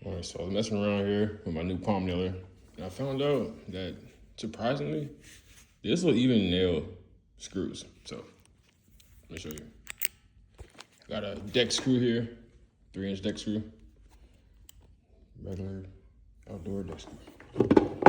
All right, so I was messing around here with my new palm nailer, and I found out that, surprisingly, this will even nail screws. So, let me show you. Got a deck screw here, 3-inch deck screw. Regular outdoor deck screw.